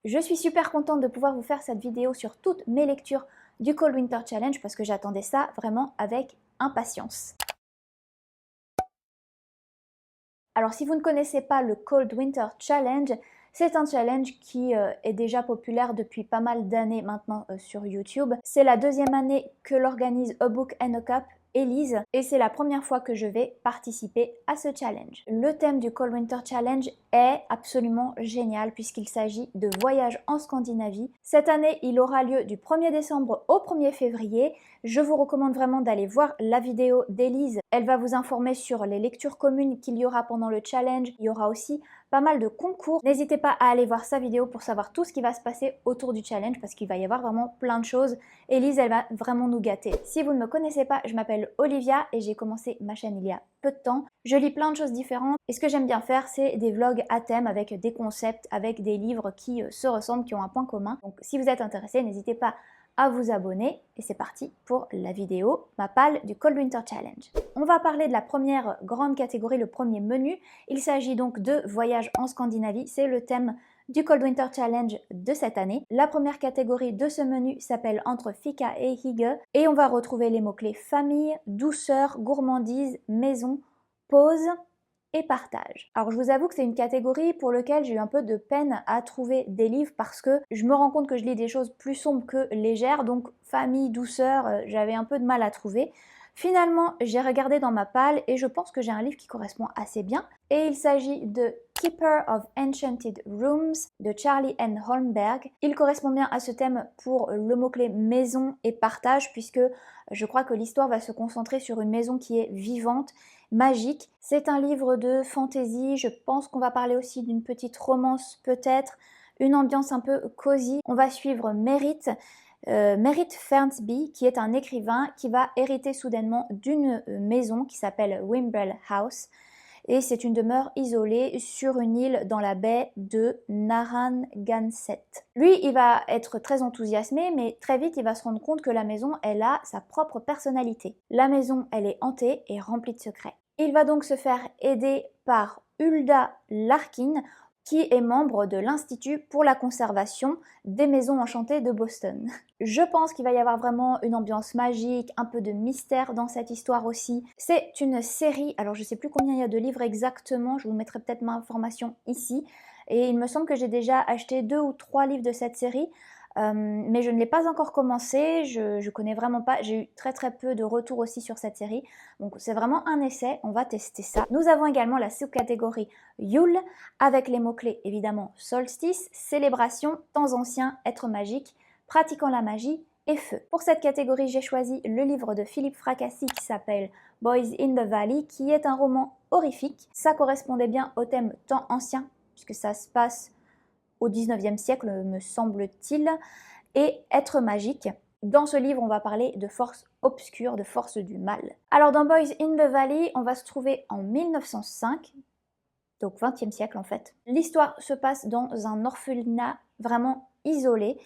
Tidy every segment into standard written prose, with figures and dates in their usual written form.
Je suis super contente de pouvoir vous faire cette vidéo sur toutes mes lectures du Cold Winter Challenge parce que j'attendais ça vraiment avec impatience. Alors si vous ne connaissez pas le Cold Winter Challenge, c'est un challenge qui est déjà populaire depuis pas mal d'années maintenant sur YouTube. C'est la deuxième année que l'organise A Book and a Cup, Élise, et c'est la première fois que je vais participer à ce challenge. Le thème du Cold Winter Challenge est absolument génial puisqu'il s'agit de voyage en Scandinavie. Cette année, il aura lieu du 1er décembre au 1er février. Je vous recommande vraiment d'aller voir la vidéo d'Élise. Elle va vous informer sur les lectures communes qu'il y aura pendant le challenge. Il y aura aussi pas mal de concours. N'hésitez pas à aller voir sa vidéo pour savoir tout ce qui va se passer autour du challenge parce qu'il va y avoir vraiment plein de choses. Élise, elle va vraiment nous gâter. Si vous ne me connaissez pas, je m'appelle Olivia et j'ai commencé ma chaîne il y a peu de temps. Je lis plein de choses différentes et ce que j'aime bien faire, c'est des vlogs à thème avec des concepts, avec des livres qui se ressemblent, qui ont un point commun. Donc si vous êtes intéressé, n'hésitez pas à vous abonner et c'est parti pour la vidéo Mappal du Cold Winter Challenge. On va parler de la première grande catégorie, le premier menu. Il s'agit donc de voyage en Scandinavie, c'est le thème du Cold Winter Challenge de cette année. La première catégorie de ce menu s'appelle Entre fika et hygge et on va retrouver les mots-clés famille, douceur, gourmandise, maison, pause et partage. Alors je vous avoue que c'est une catégorie pour laquelle j'ai eu un peu de peine à trouver des livres parce que je me rends compte que je lis des choses plus sombres que légères, donc famille, douceur, j'avais un peu de mal à trouver. Finalement, j'ai regardé dans ma palle et je pense que j'ai un livre qui correspond assez bien. Et il s'agit de Keeper of Enchanted Rooms de Charlie N. Holmberg. Il correspond bien à ce thème pour le mot-clé maison et partage puisque je crois que l'histoire va se concentrer sur une maison qui est vivante, magique. C'est un livre de fantasy, je pense qu'on va parler aussi d'une petite romance peut-être, une ambiance un peu cosy. On va suivre Merritt Fernsby, qui est un écrivain qui va hériter soudainement d'une maison qui s'appelle Wimbrel House. Et c'est une demeure isolée sur une île dans la baie de Narragansett. Lui, il va être très enthousiasmé, mais très vite, il va se rendre compte que la maison, elle a sa propre personnalité. La maison, elle est hantée et remplie de secrets. Il va donc se faire aider par Hulda Larkin, qui est membre de l'Institut pour la conservation des maisons enchantées de Boston. Je pense qu'il va y avoir vraiment une ambiance magique, un peu de mystère dans cette histoire aussi. C'est une série, alors je ne sais plus combien il y a de livres exactement, je vous mettrai peut-être ma information ici. Et il me semble que j'ai déjà acheté 2 ou 3 livres de cette série. Mais je ne l'ai pas encore commencé, je connais vraiment pas, j'ai eu très peu de retours aussi sur cette série, donc c'est vraiment un essai, on va tester ça. Nous avons également la sous-catégorie Yule, avec les mots-clés évidemment solstice, célébration, temps anciens, être magique, pratiquant la magie et feu. Pour cette catégorie, j'ai choisi le livre de Philippe Fracassi qui s'appelle Boys in the Valley, qui est un roman horrifique. Ça correspondait bien au thème temps ancien, puisque ça se passe au 19e siècle, me semble-t-il, et être magique. Dans ce livre, on va parler de force obscure, de force du mal. Alors dans Boys in the Valley, on va se trouver en 1905, donc 20e siècle en fait. L'histoire se passe dans un orphelinat vraiment isolé,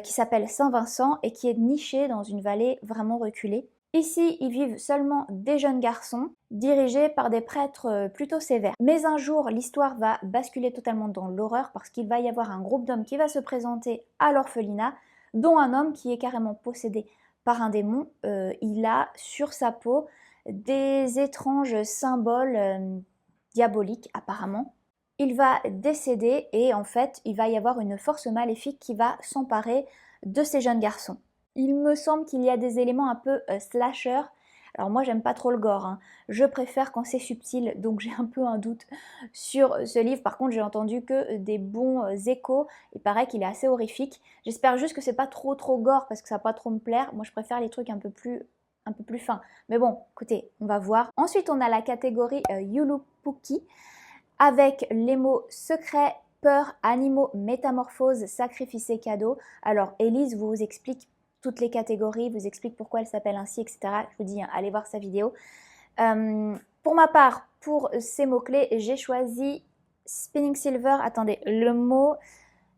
qui s'appelle Saint-Vincent et qui est niché dans une vallée vraiment reculée. Ici, ils vivent seulement des jeunes garçons, dirigés par des prêtres plutôt sévères. Mais un jour, l'histoire va basculer totalement dans l'horreur parce qu'il va y avoir un groupe d'hommes qui va se présenter à l'orphelinat, dont un homme qui est carrément possédé par un démon. Il a sur sa peau des étranges symboles diaboliques apparemment. Il va décéder et en fait, il va y avoir une force maléfique qui va s'emparer de ces jeunes garçons. Il me semble qu'il y a des éléments un peu slasher. Alors moi, j'aime pas trop le gore, hein. Je préfère quand c'est subtil, donc j'ai un peu un doute sur ce livre. Par contre, j'ai entendu que des bons échos. Il paraît qu'il est assez horrifique. J'espère juste que c'est pas trop gore parce que ça va pas trop me plaire. Moi, je préfère les trucs un peu plus fins. Mais bon, écoutez, on va voir. Ensuite, on a la catégorie Yulupuki, avec les mots secret, peur, animaux, métamorphose, sacrifice et cadeau. Alors Élise vous explique toutes les catégories, vous explique pourquoi elle s'appelle ainsi, etc. Je vous dis, hein, allez voir sa vidéo. Pour ma part, pour ces mots-clés, j'ai choisi Spinning Silver. Attendez, le mot,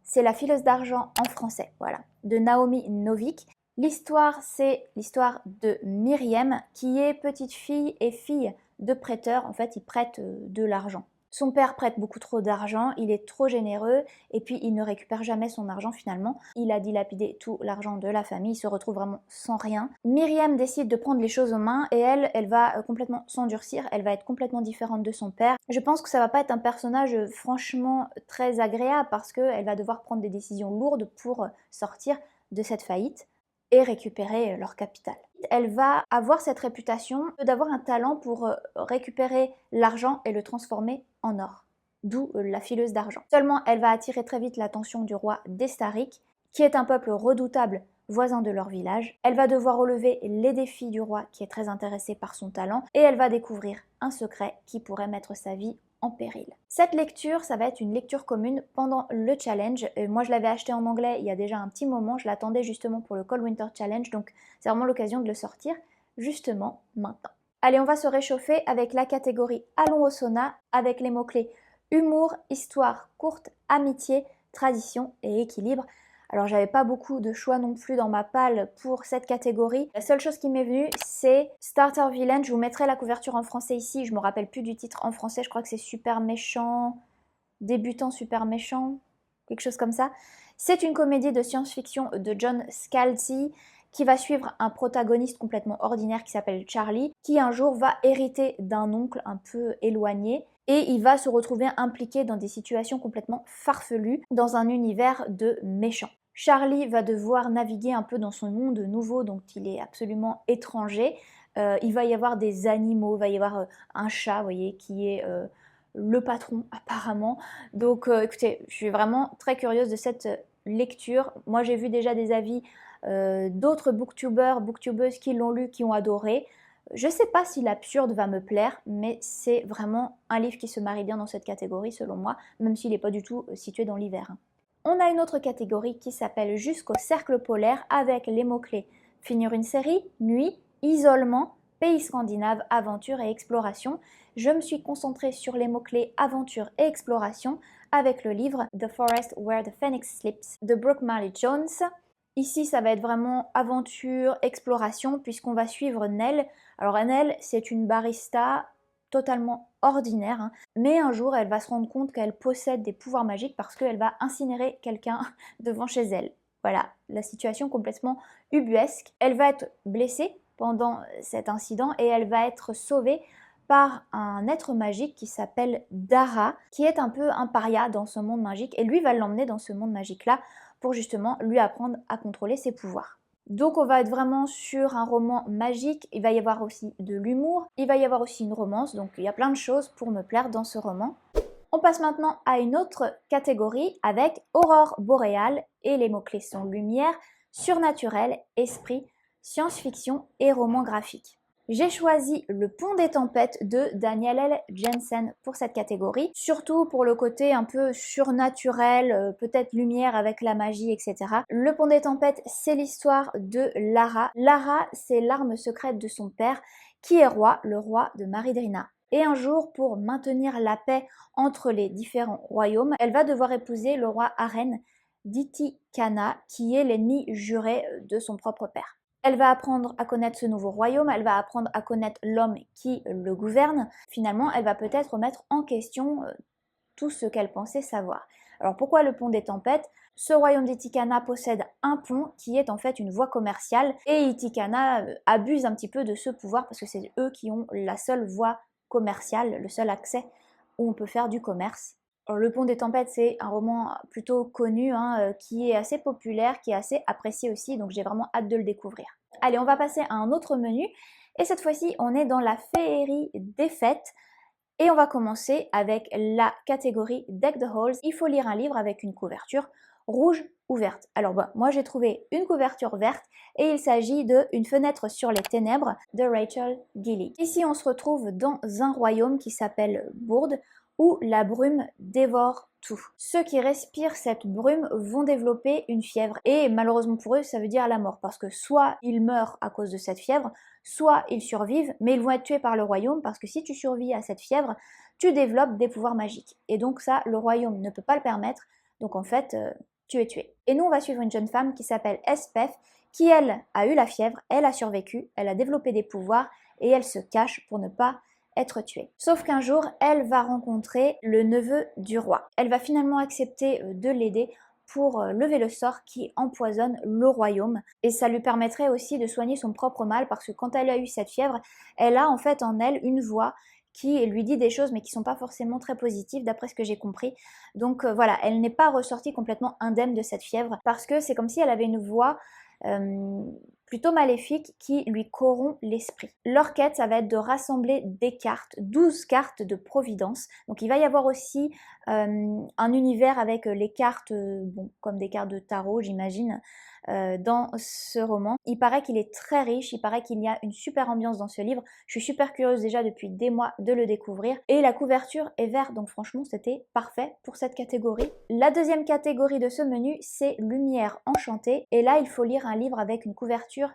c'est la fileuse d'argent en français, voilà, de Naomi Novik. L'histoire, c'est l'histoire de Myriam, qui est petite fille et fille de prêteur. En fait, il prête de l'argent. Son père prête beaucoup trop d'argent, il est trop généreux et puis il ne récupère jamais son argent finalement. Il a dilapidé tout l'argent de la famille, il se retrouve vraiment sans rien. Myriam décide de prendre les choses en main et elle va complètement s'endurcir, elle va être complètement différente de son père. Je pense que ça va pas être un personnage franchement très agréable parce qu'elle va devoir prendre des décisions lourdes pour sortir de cette faillite et récupérer leur capital. Elle va avoir cette réputation d'avoir un talent pour récupérer l'argent et le transformer en or, d'où la fileuse d'argent. Seulement, elle va attirer très vite l'attention du roi d'Estaric, qui est un peuple redoutable voisin de leur village. Elle va devoir relever les défis du roi qui est très intéressé par son talent et elle va découvrir un secret qui pourrait mettre sa vie en péril. Cette lecture, ça va être une lecture commune pendant le challenge. Moi, je l'avais acheté en anglais il y a déjà un petit moment. Je l'attendais justement pour le Cold Winter Challenge, donc c'est vraiment l'occasion de le sortir justement maintenant. Allez, on va se réchauffer avec la catégorie Allons au sauna avec les mots-clés humour, histoire courte, amitié, tradition et équilibre. Alors j'avais pas beaucoup de choix non plus dans ma palle pour cette catégorie. La seule chose qui m'est venue, c'est Starter Villain. Je vous mettrai la couverture en français ici. Je me rappelle plus du titre en français. Je crois que c'est Super méchant, débutant super méchant, quelque chose comme ça. C'est une comédie de science-fiction de John Scalzi qui va suivre un protagoniste complètement ordinaire qui s'appelle Charlie, qui un jour va hériter d'un oncle un peu éloigné et il va se retrouver impliqué dans des situations complètement farfelues dans un univers de méchants. Charlie va devoir naviguer un peu dans son monde nouveau dont il est absolument étranger. Il va y avoir des animaux, il va y avoir un chat, vous voyez, qui est le patron apparemment. Donc écoutez, je suis vraiment très curieuse de cette lecture. Moi j'ai vu déjà des avis d'autres booktubeurs, booktubeuses qui l'ont lu, qui ont adoré. Je ne sais pas si l'absurde va me plaire, mais c'est vraiment un livre qui se marie bien dans cette catégorie selon moi, même s'il n'est pas du tout situé dans l'hiver. On a une autre catégorie qui s'appelle Jusqu'au cercle polaire avec les mots-clés finir une série, nuit, isolement, pays scandinave, aventure et exploration. Je me suis concentrée sur les mots-clés aventure et exploration avec le livre The Forest Where the Phoenix Sleeps de Brooke Marley Jones. Ici, ça va être vraiment aventure, exploration, puisqu'on va suivre Nell. Alors Nell, c'est une barista totalement ordinaire, hein, mais un jour, elle va se rendre compte qu'elle possède des pouvoirs magiques parce qu'elle va incinérer quelqu'un devant chez elle. Voilà, la situation complètement ubuesque. Elle va être blessée pendant cet incident et elle va être sauvée par un être magique qui s'appelle Dara, qui est un peu un paria dans ce monde magique, et lui va l'emmener dans ce monde magique-là pour justement lui apprendre à contrôler ses pouvoirs. Donc on va être vraiment sur un roman magique, il va y avoir aussi de l'humour, il va y avoir aussi une romance, donc il y a plein de choses pour me plaire dans ce roman. On passe maintenant à une autre catégorie avec aurore boréale et les mots-clés sont lumière, surnaturel, esprit, science-fiction et roman graphique. J'ai choisi Le Pont des Tempêtes de Daniel L. Jensen pour cette catégorie, surtout pour le côté un peu surnaturel, peut-être lumière avec la magie, etc. Le Pont des Tempêtes, c'est l'histoire de Lara. Lara, c'est l'arme secrète de son père, qui est roi, le roi de Maridrina. Et un jour, pour maintenir la paix entre les différents royaumes, elle va devoir épouser le roi Aren d'Itikana, qui est l'ennemi juré de son propre père. Elle va apprendre à connaître ce nouveau royaume, elle va apprendre à connaître l'homme qui le gouverne. Finalement, elle va peut-être remettre en question tout ce qu'elle pensait savoir. Alors pourquoi le pont des tempêtes? Ce royaume d'Itikana possède un pont qui est en fait une voie commerciale et Itikana abuse un petit peu de ce pouvoir parce que c'est eux qui ont la seule voie commerciale, le seul accès où on peut faire du commerce. Alors, le Pont des Tempêtes, c'est un roman plutôt connu, hein, qui est assez populaire, qui est assez apprécié aussi, donc j'ai vraiment hâte de le découvrir. Allez, on va passer à un autre menu, et cette fois-ci, on est dans la féerie des fêtes, et on va commencer avec la catégorie Deck the Halls. Il faut lire un livre avec une couverture rouge ou verte. Alors moi j'ai trouvé une couverture verte et il s'agit de Une fenêtre sur les ténèbres de Rachel Gillig. Ici on se retrouve dans un royaume qui s'appelle Bourde où la brume dévore tout. Ceux qui respirent cette brume vont développer une fièvre et malheureusement pour eux ça veut dire la mort parce que soit ils meurent à cause de cette fièvre, soit ils survivent mais ils vont être tués par le royaume parce que si tu survis à cette fièvre, tu développes des pouvoirs magiques et donc ça le royaume ne peut pas le permettre donc en fait tu es tué. Et nous on va suivre une jeune femme qui s'appelle Espeth qui elle a eu la fièvre, elle a survécu, elle a développé des pouvoirs et elle se cache pour ne pas être tuée. Sauf qu'un jour, elle va rencontrer le neveu du roi. Elle va finalement accepter de l'aider pour lever le sort qui empoisonne le royaume. Et ça lui permettrait aussi de soigner son propre mal parce que quand elle a eu cette fièvre, elle a en fait en elle une voix qui lui dit des choses mais qui sont pas forcément très positives d'après ce que j'ai compris. Donc voilà, elle n'est pas ressortie complètement indemne de cette fièvre parce que c'est comme si elle avait une voix plutôt maléfique qui lui corrompt l'esprit. Leur quête, ça va être de rassembler des cartes, 12 cartes de providence. Donc il va y avoir aussi un univers avec les cartes, bon, comme des cartes de tarot j'imagine, dans ce roman. Il paraît qu'il est très riche, il paraît qu'il y a une super ambiance dans ce livre. Je suis super curieuse déjà depuis des mois de le découvrir. Et la couverture est verte, donc franchement c'était parfait pour cette catégorie. La deuxième catégorie de ce menu, c'est Lumière enchantée. Et là, il faut lire un livre avec une couverture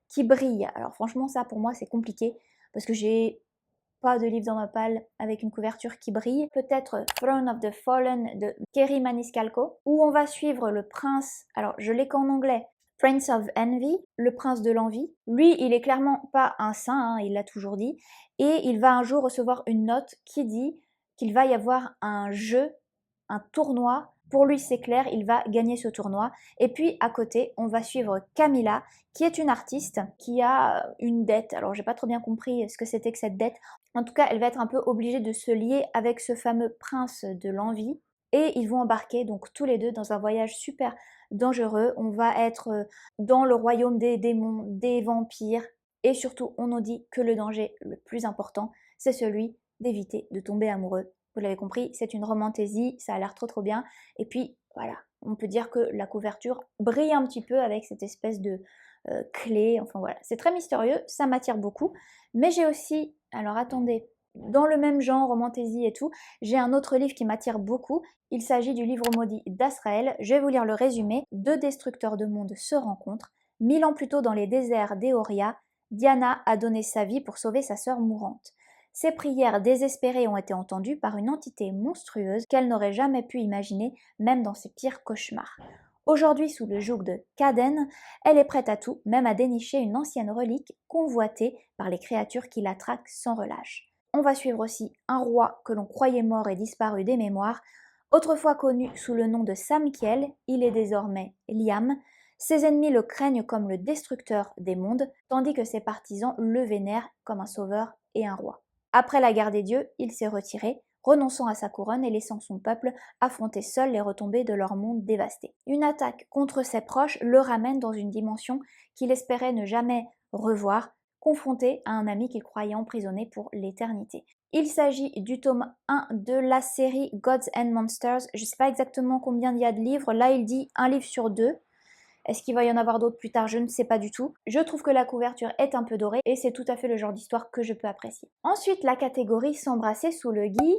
qui brille. Alors franchement, ça pour moi c'est compliqué parce que j'ai pas de livre dans ma palle avec une couverture qui brille. Peut-être Throne of the Fallen de Kerry Maniscalco, où on va suivre le prince, alors je l'ai qu'en anglais, Prince of Envy, le prince de l'envie. Lui, il est clairement pas un saint, hein, il l'a toujours dit, et il va un jour recevoir une note qui dit qu'il va y avoir un jeu, un tournoi. Pour lui, c'est clair, il va gagner ce tournoi. Et puis, à côté, on va suivre Camilla, qui est une artiste, qui a une dette. Alors, j'ai pas trop bien compris ce que c'était que cette dette. En tout cas, elle va être un peu obligée de se lier avec ce fameux prince de l'envie. Et ils vont embarquer donc tous les deux dans un voyage super dangereux. On va être dans le royaume des démons, des vampires. Et surtout, on nous dit que le danger le plus important, c'est celui d'éviter de tomber amoureux. Vous l'avez compris, c'est une romantaisie, ça a l'air trop bien. Et puis, voilà, on peut dire que la couverture brille un petit peu avec cette espèce de clé. Enfin voilà, c'est très mystérieux, ça m'attire beaucoup. Mais j'ai aussi, alors attendez, dans le même genre, romantaisie et tout, j'ai un autre livre qui m'attire beaucoup. Il s'agit du livre maudit d'Azraël. Je vais vous lire le résumé. Deux destructeurs de monde se rencontrent. 1000 ans plus tôt dans les déserts d'Eoria, Diana a donné sa vie pour sauver sa sœur mourante. Ses prières désespérées ont été entendues par une entité monstrueuse qu'elle n'aurait jamais pu imaginer, même dans ses pires cauchemars. Aujourd'hui, sous le joug de Kaden, elle est prête à tout, même à dénicher une ancienne relique convoitée par les créatures qui la traquent sans relâche. On va suivre aussi un roi que l'on croyait mort et disparu des mémoires. Autrefois connu sous le nom de Samkiel, il est désormais Liam. Ses ennemis le craignent comme le destructeur des mondes, tandis que ses partisans le vénèrent comme un sauveur et un roi. Après la guerre des dieux, il s'est retiré, renonçant à sa couronne et laissant son peuple affronter seul les retombées de leur monde dévasté. Une attaque contre ses proches le ramène dans une dimension qu'il espérait ne jamais revoir, confronté à un ami qu'il croyait emprisonné pour l'éternité. Il s'agit du tome 1 de la série Gods and Monsters. Je ne sais pas exactement combien il y a de livres, là il dit un livre sur deux. Est-ce qu'il va y en avoir d'autres plus tard? Je ne sais pas du tout. Je trouve que la couverture est un peu dorée et c'est tout à fait le genre d'histoire que je peux apprécier. Ensuite, la catégorie s'embrasser sous le gui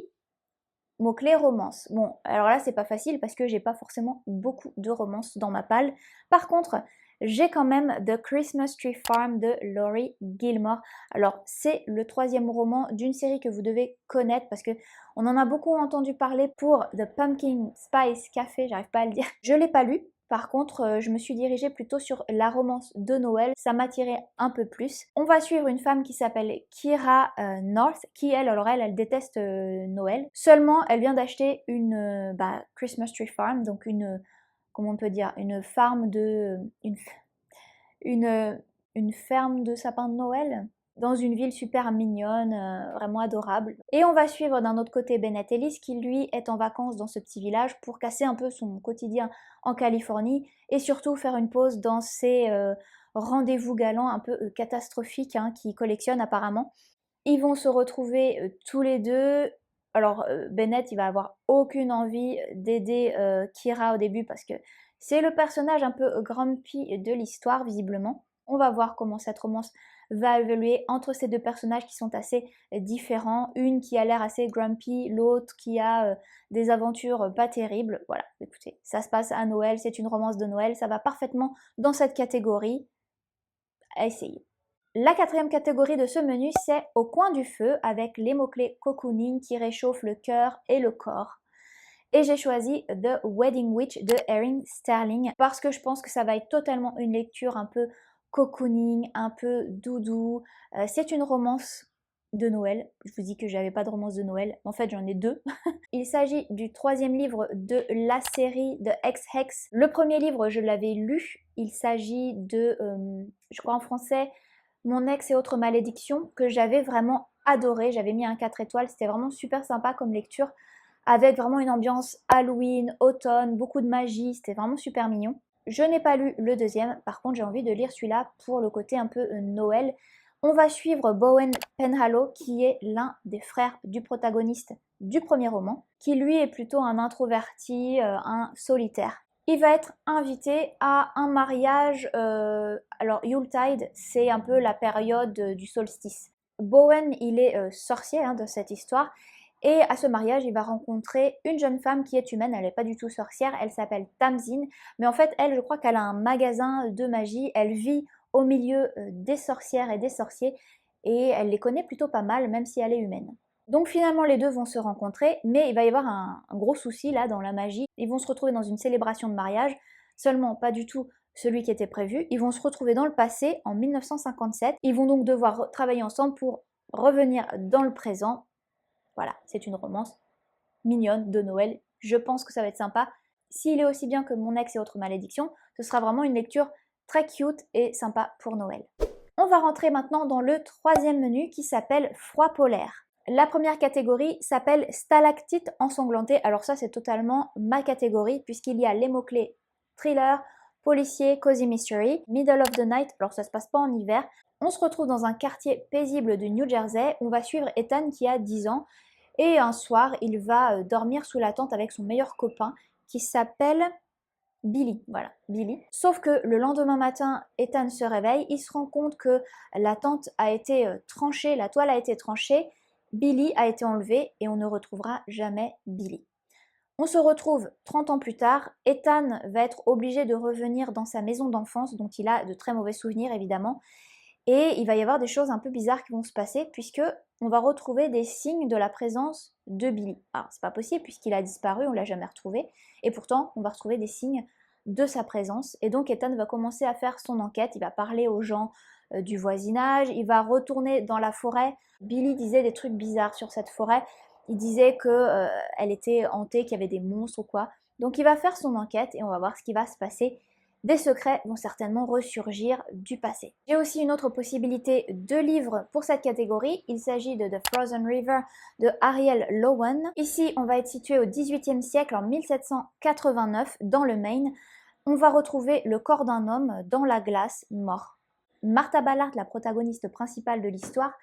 mot-clé romance. Bon, alors là, c'est pas facile parce que j'ai pas forcément beaucoup de romances dans ma palle. Par contre, j'ai quand même The Christmas Tree Farm de Laurie Gilmore. Alors, c'est le troisième roman d'une série que vous devez connaître parce que on en a beaucoup entendu parler pour The Pumpkin Spice Café, j'arrive pas à le dire. Je l'ai pas lu. Par contre, je me suis dirigée plutôt sur la romance de Noël, ça m'attirait un peu plus. On va suivre une femme qui s'appelle Kira North, qui elle déteste Noël. Seulement, elle vient d'acheter une Christmas Tree Farm, donc une, comment on peut dire, une farm de... une ferme de sapins de Noël dans une ville super mignonne, vraiment adorable. Et on va suivre d'un autre côté Bennett Ellis qui lui est en vacances dans ce petit village pour casser un peu son quotidien en Californie et surtout faire une pause dans ses rendez-vous galants un peu catastrophiques qu'il collectionne apparemment. Ils vont se retrouver tous les deux. Alors Bennett il va avoir aucune envie d'aider Kira au début parce que c'est le personnage un peu grumpy de l'histoire visiblement. On va voir comment cette romance va évoluer entre ces deux personnages qui sont assez différents. Une qui a l'air assez grumpy, l'autre qui a des aventures pas terribles. Voilà, écoutez, ça se passe à Noël, c'est une romance de Noël, ça va parfaitement dans cette catégorie. À essayer. La quatrième catégorie de ce menu, c'est Au coin du feu, avec les mots-clés cocooning qui réchauffent le cœur et le corps. Et j'ai choisi The Wedding Witch de Erin Sterling parce que je pense que ça va être totalement une lecture un peu cocooning, un peu doudou. C'est une romance de Noël. Je vous dis que j'avais pas de romance de Noël, en fait j'en ai deux. Il s'agit du troisième livre de la série de Ex-Hex. Le premier livre, je l'avais lu. Il s'agit de, je crois en français, Mon ex et autres malédictions, que j'avais vraiment adoré. J'avais mis un 4 étoiles, c'était vraiment super sympa comme lecture, avec vraiment une ambiance Halloween, automne, beaucoup de magie, c'était vraiment super mignon. Je n'ai pas lu le deuxième, par contre j'ai envie de lire celui-là pour le côté un peu Noël. On va suivre Bowen Penhallow, qui est l'un des frères du protagoniste du premier roman, qui lui est plutôt un introverti, un solitaire. Il va être invité à un mariage, alors Yuletide, c'est un peu la période du solstice. Bowen, il est sorcier de cette histoire, et à ce mariage, il va rencontrer une jeune femme qui est humaine, elle n'est pas du tout sorcière, elle s'appelle Tamzin, mais en fait, elle, je crois qu'elle a un magasin de magie, elle vit au milieu des sorcières et des sorciers, et elle les connaît plutôt pas mal, même si elle est humaine. Donc finalement, les deux vont se rencontrer, mais il va y avoir un gros souci là dans la magie. Ils vont se retrouver dans une célébration de mariage, seulement pas du tout celui qui était prévu. Ils vont se retrouver dans le passé, en 1957. Ils vont donc devoir travailler ensemble pour revenir dans le présent. Voilà, c'est une romance mignonne de Noël. Je pense que ça va être sympa. S'il est aussi bien que Mon ex et autres malédictions, ce sera vraiment une lecture très cute et sympa pour Noël. On va rentrer maintenant dans le troisième menu qui s'appelle Froid polaire. La première catégorie s'appelle Stalactite ensanglantée. Alors ça, c'est totalement ma catégorie puisqu'il y a les mots-clés thriller, policier, cozy mystery, middle of the night. Alors ça se passe pas en hiver. On se retrouve dans un quartier paisible du New Jersey. On va suivre Ethan qui a 10 ans et un soir, il va dormir sous la tente avec son meilleur copain qui s'appelle Billy, voilà, Billy. Sauf que le lendemain matin, Ethan se réveille, il se rend compte que la tente a été tranchée, la toile a été tranchée, Billy a été enlevé et on ne retrouvera jamais Billy. On se retrouve 30 ans plus tard, Ethan va être obligé de revenir dans sa maison d'enfance dont il a de très mauvais souvenirs évidemment, et il va y avoir des choses un peu bizarres qui vont se passer puisque on va retrouver des signes de la présence de Billy. Alors c'est pas possible puisqu'il a disparu, on l'a jamais retrouvé, et pourtant on va retrouver des signes de sa présence. Et donc Ethan va commencer à faire son enquête, il va parler aux gens du voisinage, il va retourner dans la forêt. Billy disait des trucs bizarres sur cette forêt, il disait que elle était hantée, qu'il y avait des monstres ou quoi. Donc il va faire son enquête et on va voir ce qui va se passer. Des secrets vont certainement ressurgir du passé. J'ai aussi une autre possibilité de livre pour cette catégorie. Il s'agit de The Frozen River de Ariel Lowen. Ici, on va être situé au XVIIIe siècle, en 1789, dans le Maine. On va retrouver le corps d'un homme dans la glace, mort. Martha Ballard, la protagoniste principale de l'histoire,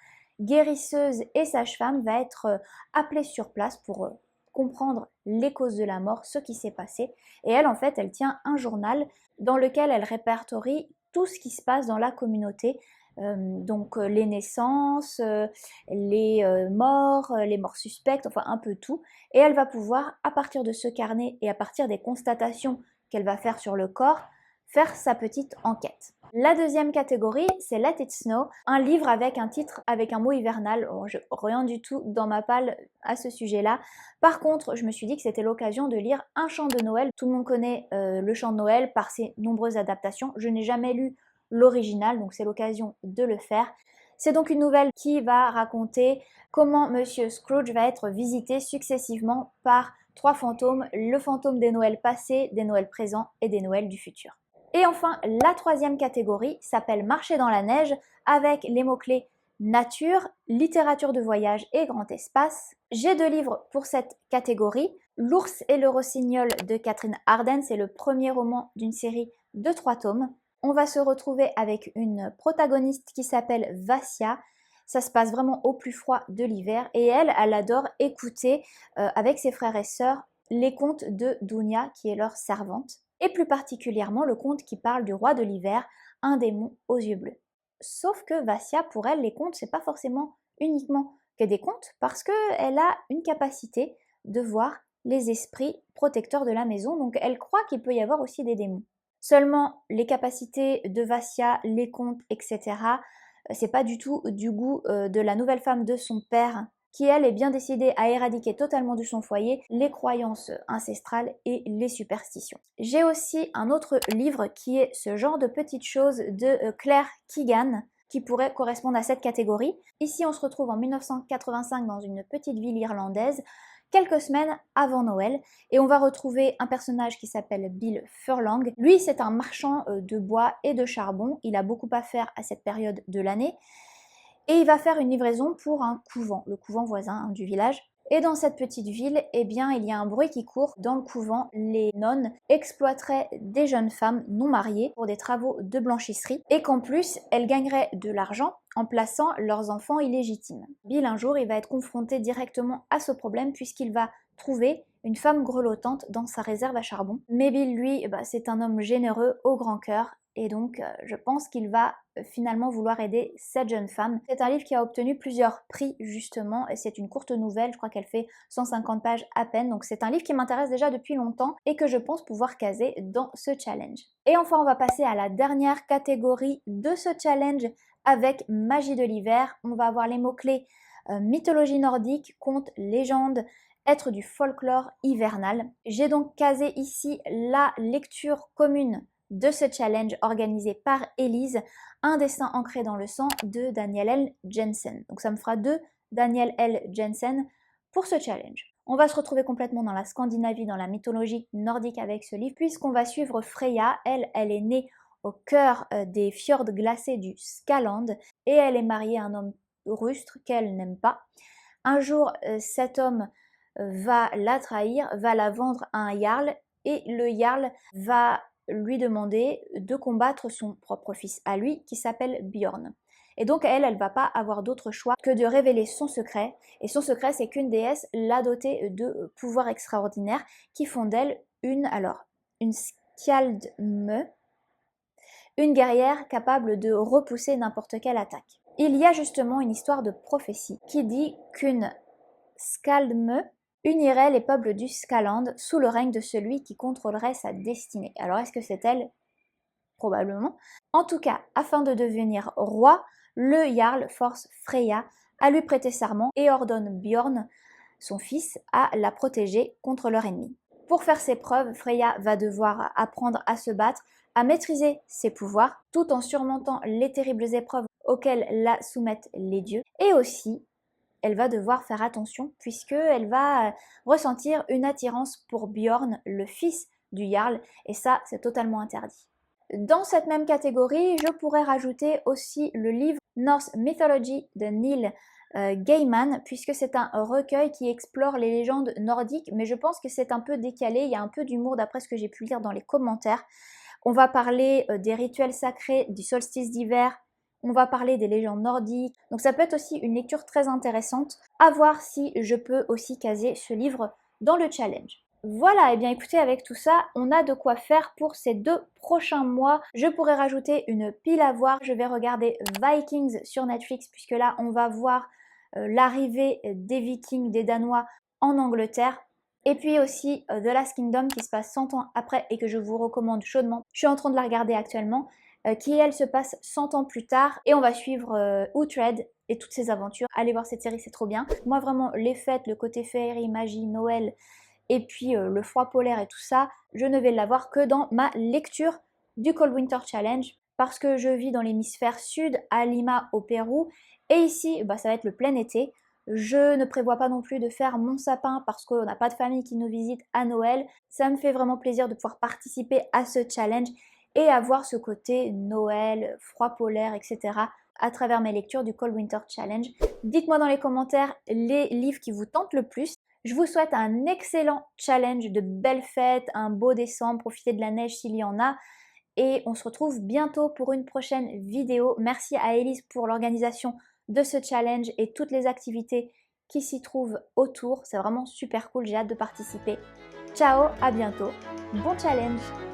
guérisseuse et sage-femme, va être appelée sur place pour comprendre les causes de la mort, ce qui s'est passé. Et elle, en fait, elle tient un journal dans lequel elle répertorie tout ce qui se passe dans la communauté, donc les naissances, les morts suspectes, enfin un peu tout. Et elle va pouvoir, à partir de ce carnet et à partir des constatations qu'elle va faire sur le corps, faire sa petite enquête. La deuxième catégorie, c'est Let It Snow, un livre avec un titre avec un mot hivernal. Oh, rien du tout dans ma palle à ce sujet-là. Par contre, je me suis dit que c'était l'occasion de lire Un chant de Noël. Tout le monde connaît le chant de Noël par ses nombreuses adaptations. Je n'ai jamais lu l'original, donc c'est l'occasion de le faire. C'est donc une nouvelle qui va raconter comment Monsieur Scrooge va être visité successivement par trois fantômes, le fantôme des Noëls passés, des Noëls présents et des Noëls du futur. Et enfin, la troisième catégorie s'appelle Marcher dans la neige avec les mots-clés nature, littérature de voyage et grand espace. J'ai deux livres pour cette catégorie. L'ours et le rossignol de Catherine Arden, c'est le premier roman d'une série de 3 tomes. On va se retrouver avec une protagoniste qui s'appelle Vassia. Ça se passe vraiment au plus froid de l'hiver et elle adore écouter avec ses frères et sœurs les contes de Dounia qui est leur servante. Et plus particulièrement le conte qui parle du roi de l'hiver, un démon aux yeux bleus. Sauf que Vassia, pour elle, les contes, c'est pas forcément uniquement que des contes, parce qu'elle a une capacité de voir les esprits protecteurs de la maison, donc elle croit qu'il peut y avoir aussi des démons. Seulement, les capacités de Vassia, les contes, etc., c'est pas du tout du goût de la nouvelle femme de son père, qui elle est bien décidée à éradiquer totalement de son foyer les croyances ancestrales et les superstitions. J'ai aussi un autre livre qui est ce genre de petites choses de Claire Keegan. qui pourrait correspondre à cette catégorie. Ici, on se retrouve en 1985 dans une petite ville irlandaise, quelques semaines avant Noël, et on va retrouver un personnage qui s'appelle Bill Furlong. Lui, c'est un marchand de bois et de charbon. Il a beaucoup à faire à cette période de l'année, et il va faire une livraison pour un couvent, le couvent voisin du village. Et dans cette petite ville, eh bien, il y a un bruit qui court. Dans le couvent, les nonnes exploiteraient des jeunes femmes non mariées pour des travaux de blanchisserie et qu'en plus, elles gagneraient de l'argent en plaçant leurs enfants illégitimes. Bill, un jour, il va être confronté directement à ce problème puisqu'il va trouver une femme grelottante dans sa réserve à charbon. Mais Bill, lui, c'est un homme généreux, au grand cœur, et donc je pense qu'il va finalement vouloir aider cette jeune femme. C'est un livre qui a obtenu plusieurs prix justement, et c'est une courte nouvelle, je crois qu'elle fait 150 pages à peine, donc c'est un livre qui m'intéresse déjà depuis longtemps et que je pense pouvoir caser dans ce challenge. Et enfin, on va passer à la dernière catégorie de ce challenge avec Magie de l'hiver. On va avoir les mots-clés mythologie nordique, contes, légendes, être du folklore hivernal. J'ai donc casé ici la lecture commune de ce challenge organisé par Elise, un dessin ancré dans le sang de Daniel L. Jensen. Donc ça me fera 2 Daniel L. Jensen pour ce challenge. On va se retrouver complètement dans la Scandinavie, dans la mythologie nordique avec ce livre, puisqu'on va suivre Freya. Elle est née au cœur des fjords glacés du Skaland et elle est mariée à un homme rustre qu'elle n'aime pas. Un jour, cet homme va la trahir, va la vendre à un jarl et le jarl va lui demander de combattre son propre fils à lui qui s'appelle Bjorn. Et donc elle va pas avoir d'autre choix que de révéler son secret. Et son secret, c'est qu'une déesse l'a dotée de pouvoirs extraordinaires qui font d'elle une Skjaldmö, une guerrière capable de repousser n'importe quelle attaque. Il y a justement une histoire de prophétie qui dit qu'une Skjaldmö unirait les peuples du Skaland sous le règne de celui qui contrôlerait sa destinée. Alors est-ce que c'est elle? Probablement. En tout cas, afin de devenir roi, le jarl force Freya à lui prêter serment et ordonne Bjorn, son fils, à la protéger contre leur ennemi. Pour faire ses preuves, Freya va devoir apprendre à se battre, à maîtriser ses pouvoirs, tout en surmontant les terribles épreuves auxquelles la soumettent les dieux, et aussi elle va devoir faire attention puisqu'elle va ressentir une attirance pour Bjorn, le fils du jarl, et ça, c'est totalement interdit. Dans cette même catégorie, je pourrais rajouter aussi le livre Norse Mythology de Neil Gaiman, puisque c'est un recueil qui explore les légendes nordiques, mais je pense que c'est un peu décalé, il y a un peu d'humour d'après ce que j'ai pu lire dans les commentaires. On va parler des rituels sacrés, du solstice d'hiver, on va parler des légendes nordiques, donc ça peut être aussi une lecture très intéressante, à voir si je peux aussi caser ce livre dans le challenge. Voilà, et bien écoutez, avec tout ça, on a de quoi faire pour ces 2 prochains mois. Je pourrais rajouter une pile à voir, je vais regarder Vikings sur Netflix, puisque là on va voir l'arrivée des Vikings, des Danois en Angleterre. Et puis aussi The Last Kingdom qui se passe 100 ans après et que je vous recommande chaudement. Je suis en train de la regarder actuellement. Qui elle se passe 100 ans plus tard et on va suivre Uhtred et toutes ses aventures. Allez voir cette série, c'est trop bien. Moi vraiment, les fêtes, le côté féerie, magie, Noël et puis le froid polaire et tout ça, je ne vais l'avoir que dans ma lecture du Cold Winter Challenge parce que je vis dans l'hémisphère sud, à Lima au Pérou, et ici ça va être le plein été. Je ne prévois pas non plus de faire mon sapin parce qu'on n'a pas de famille qui nous visite à Noël. Ça me fait vraiment plaisir de pouvoir participer à ce challenge et avoir ce côté Noël, froid polaire, etc. à travers mes lectures du Cold Winter Challenge. Dites-moi dans les commentaires les livres qui vous tentent le plus. Je vous souhaite un excellent challenge, de belles fêtes, un beau décembre, profitez de la neige s'il y en a. Et on se retrouve bientôt pour une prochaine vidéo. Merci à Elise pour l'organisation de ce challenge et toutes les activités qui s'y trouvent autour. C'est vraiment super cool, j'ai hâte de participer. Ciao, à bientôt, bon challenge!